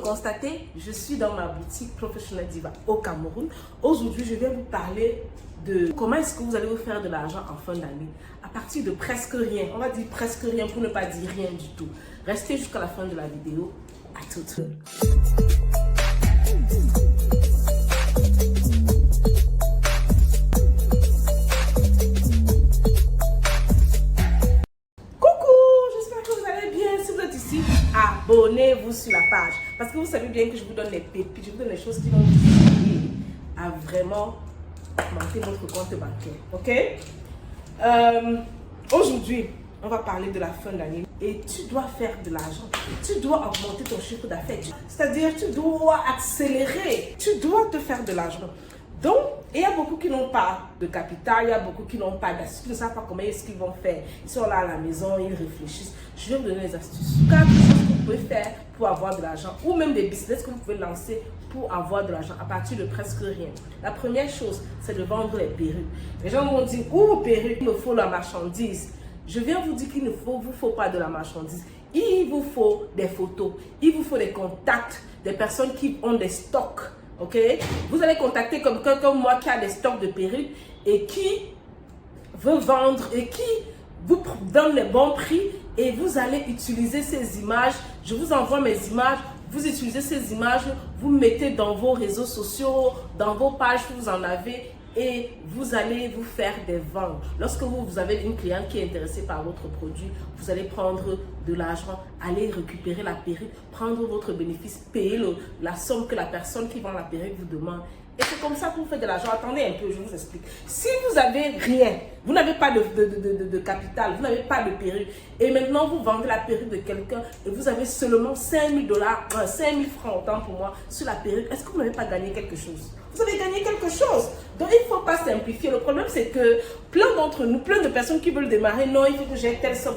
constatez, je suis dans ma boutique Professional Diva au Cameroun. Aujourd'hui, je vais vous parler de comment est-ce que vous allez vous faire de l'argent en fin d'année à partir de presque rien. On va dire presque rien pour ne pas dire rien du tout. Restez jusqu'à la fin de la vidéo. À toutes. Abonnez-vous sur la page parce que vous savez bien que je vous donne les pépites, je vous donne les choses qui vont vous aider à vraiment monter votre compte bancaire. Ok? Aujourd'hui, on va parler de la fin d'année et tu dois faire de l'argent. Tu dois augmenter ton chiffre d'affaires. C'est-à-dire, tu dois accélérer. Tu dois te faire de l'argent. Donc, il y a beaucoup qui n'ont pas de capital, il y a beaucoup qui n'ont pas d'astuces, qui ne savent pas comment est-ce qu'ils vont faire. Ils sont là à la maison, ils réfléchissent. Je vais vous donner les astuces. 4 choses que vous pouvez faire pour avoir de l'argent ou même des business que vous pouvez lancer pour avoir de l'argent à partir de presque rien. La première chose, c'est de vendre les perruques. Les gens vont dire, oh perruque, il me faut la marchandise. Je viens vous dire qu'il ne vous faut pas de la marchandise. Il vous faut des photos, il vous faut des contacts, des personnes qui ont des stocks. Ok, vous allez contacter quelqu'un comme moi qui a des stocks de perruques et qui veut vendre et qui vous donne les bons prix et vous allez utiliser ces images. Je vous envoie mes images, vous utilisez ces images, vous mettez dans vos réseaux sociaux, dans vos pages que vous en avez et vous allez vous faire des ventes. Lorsque vous avez une cliente qui est intéressée par votre produit, vous allez prendre de l'argent, aller récupérer la perruque, prendre votre bénéfice, payer la somme que la personne qui vend la perruque vous demande. Et c'est comme ça que vous faites de l'argent. Attendez un peu, je vous explique. Si vous n'avez rien, vous n'avez pas de capital, vous n'avez pas de perruque, et maintenant vous vendez la perruque de quelqu'un et vous avez seulement 5 000 francs, autant pour moi, sur la perruque, est-ce que vous n'avez pas gagné quelque chose? Vous avez gagné quelque chose. Donc, il ne faut pas simplifier. Le problème, c'est que plein d'entre nous, plein de personnes qui veulent démarrer, non, il faut que j'ai telle somme,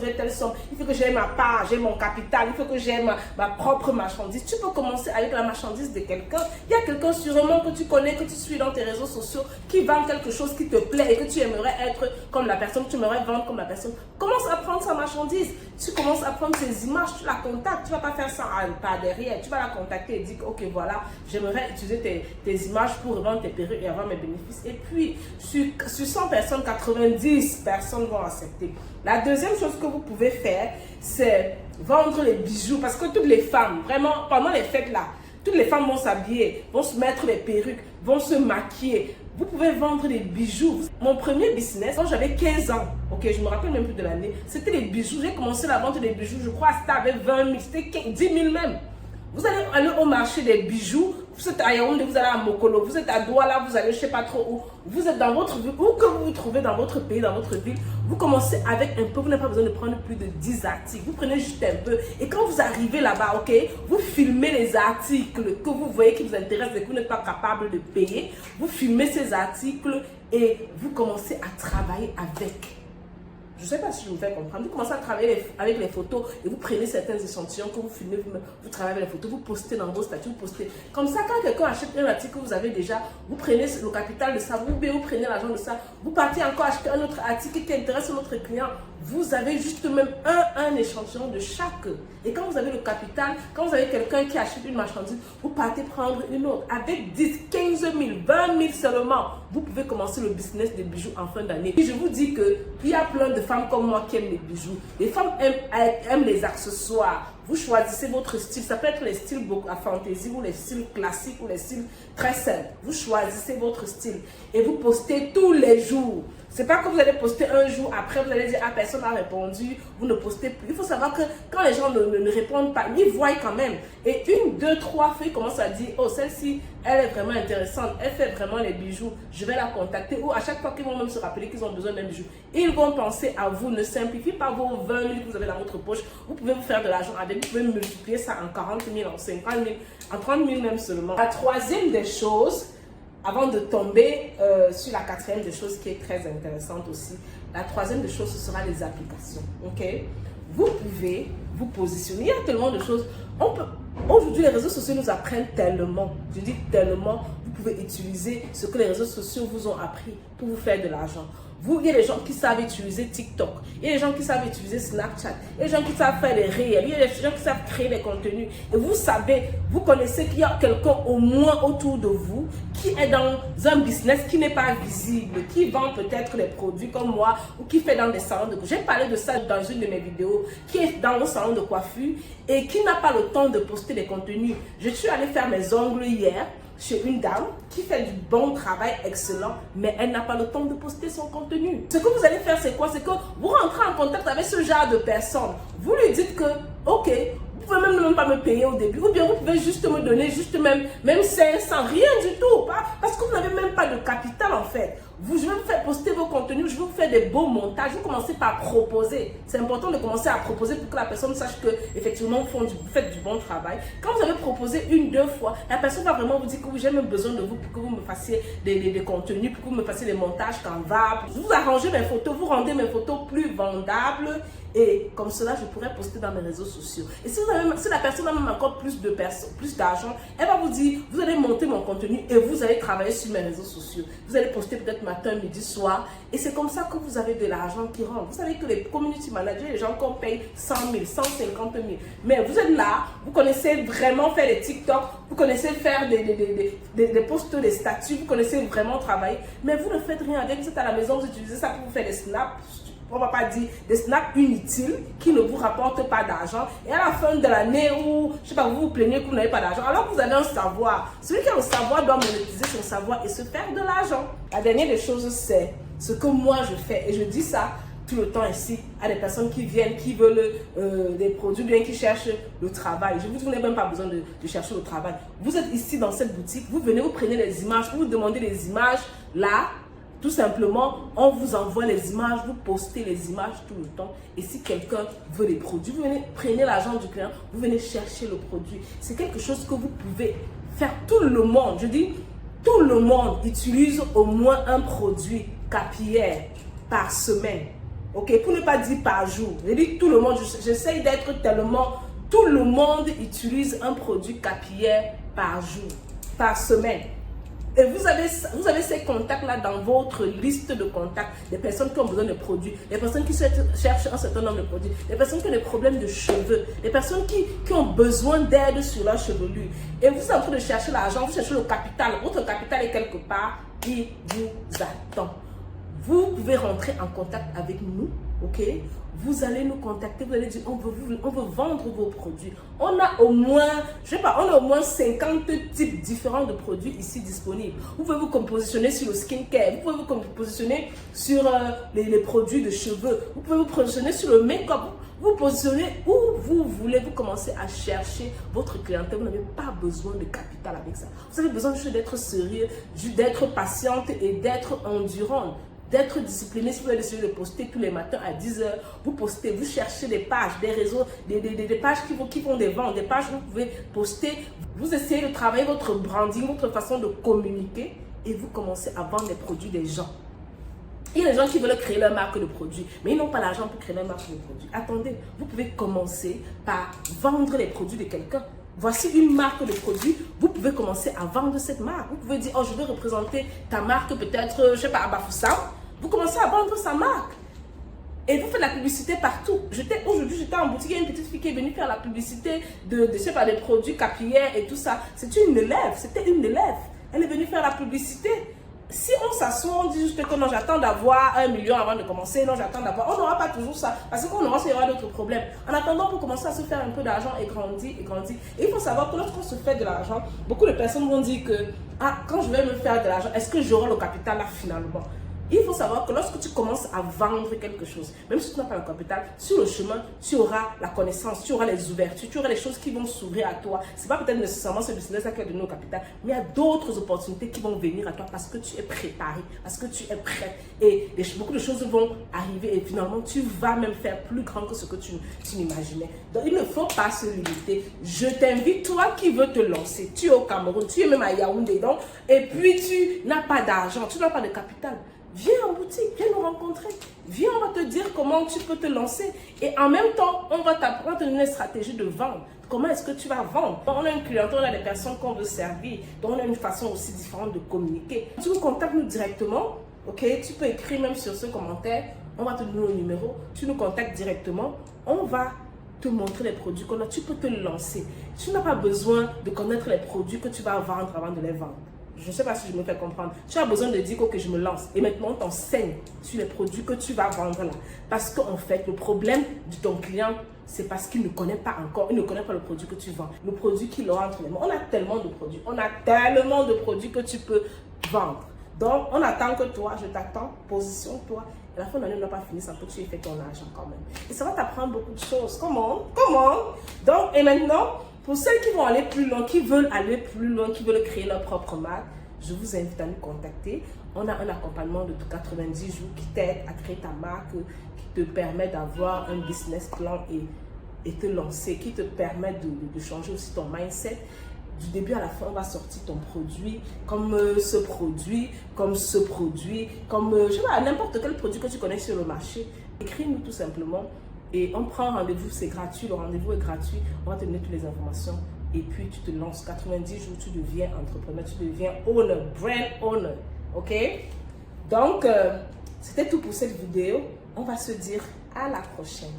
il faut que j'ai ma part, j'ai mon capital, il faut que j'ai ma propre marchandise. Tu peux commencer avec la marchandise de quelqu'un. Il y a quelqu'un sûrement que tu connais, que tu suis dans tes réseaux sociaux, qui vend quelque chose qui te plaît et que tu aimerais être comme la personne, tu aimerais vendre comme la personne. Commence à prendre sa marchandise. Tu commences à prendre ses images, tu la contactes. Tu ne vas pas faire ça par derrière. Tu vas la contacter et dire, ok, voilà, j'aimerais utiliser tes images pour revendre tes perruques et avoir mes bénéfices. Et puis, sur 100 personnes, 90 personnes vont accepter. La deuxième chose que vous pouvez faire, c'est vendre les bijoux. Parce que toutes les femmes, vraiment, pendant les fêtes là, toutes les femmes vont s'habiller, vont se mettre les perruques, vont se maquiller. Vous pouvez vendre des bijoux. Mon premier business, quand j'avais 15 ans, ok, je me rappelle même plus de l'année, c'était les bijoux. J'ai commencé la vente des bijoux, je crois que c'était avec 20 000, c'était 10 000 même. Vous allez aller au marché des bijoux, vous êtes à Yaoundé, vous allez à Mokolo, vous êtes à Douala, vous allez je ne sais pas trop où, vous êtes dans votre ville, où que vous vous trouvez dans votre pays, dans votre ville, vous commencez avec un peu, vous n'avez pas besoin de prendre plus de 10 articles, vous prenez juste un peu et quand vous arrivez là-bas, ok, vous filmez les articles que vous voyez qui vous intéressent et que vous n'êtes pas capable de payer, vous filmez ces articles et vous commencez à travailler avec. Je ne sais pas si je me fais comprendre. Vous commencez à travailler avec les photos et vous prenez certains échantillons que vous filmez, vous travaillez avec les photos, vous postez dans vos statuts, vous postez. Comme ça, quand quelqu'un achète un article que vous avez déjà, vous prenez le capital de ça, vous prenez l'argent de ça, vous partez encore acheter un autre article qui intéresse notre client. Vous avez juste même un échantillon de chaque. Et quand vous avez le capital, quand vous avez quelqu'un qui achète une marchandise, vous partez prendre une autre. Avec 10, 15 000, 20 000 seulement, vous pouvez commencer le business des bijoux en fin d'année. Et je vous dis qu'il y a plein de femmes comme moi qui aiment les bijoux. Les femmes aiment les accessoires. Vous choisissez votre style. Ça peut être les styles beaucoup à fantaisie ou les styles classiques ou les styles très simples. Vous choisissez votre style et vous postez tous les jours. C'est pas que vous allez poster un jour, après vous allez dire, ah, personne n'a répondu, vous ne postez plus. Il faut savoir que quand les gens ne répondent pas, ils voient quand même. Et 1, 2, 3 filles commencent à dire, oh, celle-ci, elle est vraiment intéressante, elle fait vraiment les bijoux, je vais la contacter. Ou à chaque fois qu'ils vont même se rappeler qu'ils ont besoin d'un bijou, ils vont penser à vous. Ne simplifiez pas vos 20 000 que vous avez dans votre poche. Vous pouvez vous faire de l'argent avec, vous pouvez multiplier ça en 40 000, en 50 000, en 30 000 même seulement. La troisième des choses, avant de tomber sur la quatrième des choses qui est très intéressante aussi, la troisième des choses, ce sera les applications. Ok? Vous pouvez vous positionner. Il y a tellement de choses. Aujourd'hui, les réseaux sociaux nous apprennent tellement. Je dis tellement. Vous pouvez utiliser ce que les réseaux sociaux vous ont appris pour vous faire de l'argent. il y a des gens qui savent utiliser TikTok, il y a des gens qui savent utiliser Snapchat, il y a des gens qui savent faire des réels, il y a des gens qui savent créer des contenus. Et vous savez, vous connaissez qu'il y a quelqu'un au moins autour de vous qui est dans un business qui n'est pas visible, qui vend peut-être des produits comme moi ou qui fait dans des salons de coiffure. J'ai parlé de ça dans une de mes vidéos, qui est dans un salon de coiffure et qui n'a pas le temps de poster des contenus. Je suis allée faire mes ongles hier chez une dame qui fait du bon travail excellent, mais elle n'a pas le temps de poster son contenu. Ce que vous allez faire, c'est quoi? C'est que vous rentrez en contact avec ce genre de personne. Vous lui dites que, ok, vous pouvez même pas me payer au début, ou bien vous pouvez juste me donner juste même 500, rien du tout, parce que vous n'avez même pas de capital en fait. Je vais vous faire poster vos contenus, je vais vous faire des beaux montages, vous commencez par proposer. C'est important de commencer à proposer pour que la personne sache que effectivement vous faites du bon travail. Quand vous avez proposé une, deux fois, la personne va vraiment vous dire que oui, j'ai même besoin de vous pour que vous me fassiez des contenus, pour que vous me fassiez des montages Canva. Vous arrangez mes photos, vous rendez mes photos plus vendables. Et comme cela, je pourrais poster dans mes réseaux sociaux. Et si la personne a même encore plus d'argent, elle va vous dire, vous allez monter mon contenu et vous allez travailler sur mes réseaux sociaux. Vous allez poster peut-être matin, midi, soir. Et c'est comme ça que vous avez de l'argent qui rentre. Vous savez que les community managers, les gens qu'on paye 100 000, 150 000. Mais vous êtes là, vous connaissez vraiment faire des TikTok, vous connaissez faire des posts, des statuts, vous connaissez vraiment travailler. Mais vous ne faites rien avec. Vous êtes à la maison, vous utilisez ça pour vous faire des snaps. On ne va pas dire des snaps inutiles qui ne vous rapportent pas d'argent. Et à la fin de l'année où, je sais pas, vous vous plaignez que vous n'avez pas d'argent, alors que vous avez un savoir. Celui qui a le savoir doit monétiser son savoir et se faire de l'argent. La dernière des choses, c'est ce que moi je fais. Et je dis ça tout le temps ici à des personnes qui viennent, qui veulent des produits, bien qui cherchent le travail. Je vous dis, vous n'avez même pas besoin de chercher le travail. Vous êtes ici dans cette boutique, vous venez, vous prenez les images, vous demandez les images là. Tout simplement, on vous envoie les images, vous postez les images tout le temps. Et si quelqu'un veut les produits, vous venez, prenez l'argent du client, vous venez chercher le produit. C'est quelque chose que vous pouvez faire. Tout le monde, je dis, tout le monde utilise au moins un produit capillaire par semaine. Ok, pour ne pas dire par jour. Je dis tout le monde, j'essaye d'être tellement... Tout le monde utilise un produit capillaire par jour, par semaine. Et vous avez ces contacts-là dans votre liste de contacts. Des personnes qui ont besoin de produits, des personnes qui cherchent un certain nombre de produits, des personnes qui ont des problèmes de cheveux, des personnes qui ont besoin d'aide sur leur chevelure. Et vous êtes en train de chercher l'argent, vous cherchez le capital. Votre capital est quelque part, il vous attend. Vous pouvez rentrer en contact avec nous, ok? Vous allez nous contacter, vous allez dire, on veut vendre vos produits. On a au moins, je sais pas, on a au moins 50 types différents de produits ici disponibles. Vous pouvez vous positionner sur le skincare, vous pouvez vous positionner sur les produits de cheveux, vous pouvez vous positionner sur le make-up, vous positionnez où vous voulez, vous commencez à chercher votre clientèle. Vous n'avez pas besoin de capital avec ça. Vous avez besoin juste d'être sérieux, d'être patiente et d'être endurante. D'être discipliné. Si vous avez décidé de poster tous les matins à 10 h, vous postez, vous cherchez des pages, des réseaux, des pages qui font des ventes, des pages où vous pouvez poster. Vous essayez de travailler votre branding, votre façon de communiquer et vous commencez à vendre les produits des gens. Il y a des gens qui veulent créer leur marque de produits, mais ils n'ont pas l'argent pour créer leur marque de produits. Attendez, vous pouvez commencer par vendre les produits de quelqu'un. Voici une marque de produit, vous pouvez commencer à vendre cette marque. Vous pouvez dire, oh, je vais représenter ta marque peut-être, je sais pas, à Bafoussam. Vous commencez à vendre sa marque. Et vous faites la publicité partout. Aujourd'hui, j'étais en boutique, il y a une petite fille qui est venue faire la publicité je sais pas, des produits capillaires et tout ça. C'était une élève. Elle est venue faire la publicité. Si on s'assoit, on dit juste que non, j'attends d'avoir 1 million avant de commencer, non, j'attends d'avoir, on n'aura pas toujours ça, parce qu'on aura d'autres problèmes. En attendant, pour commencer à se faire un peu d'argent et grandir. Et il faut savoir que lorsqu'on se fait de l'argent, beaucoup de personnes vont dire que, ah, quand je vais me faire de l'argent, est-ce que j'aurai le capital là finalement? Il faut savoir que lorsque tu commences à vendre quelque chose, même si tu n'as pas le capital, sur le chemin, tu auras la connaissance, tu auras les ouvertures, tu auras les choses qui vont s'ouvrir à toi. Ce n'est pas peut-être nécessairement ce business-là qui a donné au capital, mais il y a d'autres opportunités qui vont venir à toi parce que tu es préparé, parce que tu es prêt. Et beaucoup de choses vont arriver et finalement, tu vas même faire plus grand que ce que tu n'imaginais. Donc, il ne faut pas se limiter. Je t'invite, toi qui veux te lancer, tu es au Cameroun, tu es même à Yaoundé, donc, et puis tu n'as pas d'argent, tu n'as pas de capital. Viens en boutique, viens nous rencontrer. Viens, on va te dire comment tu peux te lancer. Et en même temps, on va t'apprendre une stratégie de vente. Comment est-ce que tu vas vendre? On a une clientèle, on a des personnes qu'on veut servir. Donc, on a une façon aussi différente de communiquer. Tu nous contactes nous directement. Ok, tu peux écrire même sur ce commentaire. On va te donner le numéro. Tu nous contactes directement. On va te montrer les produits qu'on a. Tu peux te lancer. Tu n'as pas besoin de connaître les produits que tu vas vendre avant de les vendre. Je ne sais pas si je me fais comprendre. Tu as besoin de dire que je me lance. Et maintenant, on t'enseigne sur les produits que tu vas vendre là. Parce qu'en fait, le problème de ton client, c'est parce qu'il ne connaît pas encore. Il ne connaît pas le produit que tu vends. Le produit qu'il aura entre les mains. On a tellement de produits. On a tellement de produits que tu peux vendre. Donc, on attend que toi, je t'attends, positionne-toi. Et la fin de l'année n'a pas fini sans que tu aies fait ton argent quand même. Et ça va t'apprendre beaucoup de choses. Comment? Donc, et maintenant, pour celles qui vont aller plus loin, qui veulent aller plus loin, qui veulent créer leur propre marque, je vous invite à nous contacter. On a un accompagnement de 90 jours qui t'aide à créer ta marque, qui te permet d'avoir un business plan et te lancer, qui te permet de changer aussi ton mindset. Du début à la fin, on va sortir ton produit, comme ce produit, comme ce produit, comme je sais pas, n'importe quel produit que tu connais sur le marché. Écris-nous tout simplement et on prend un rendez-vous, c'est gratuit, le rendez-vous est gratuit, on va te donner toutes les informations et puis tu te lances. 90 jours, tu deviens entrepreneur, tu deviens owner, brand owner, ok? Donc, c'était tout pour cette vidéo. On va se dire à la prochaine.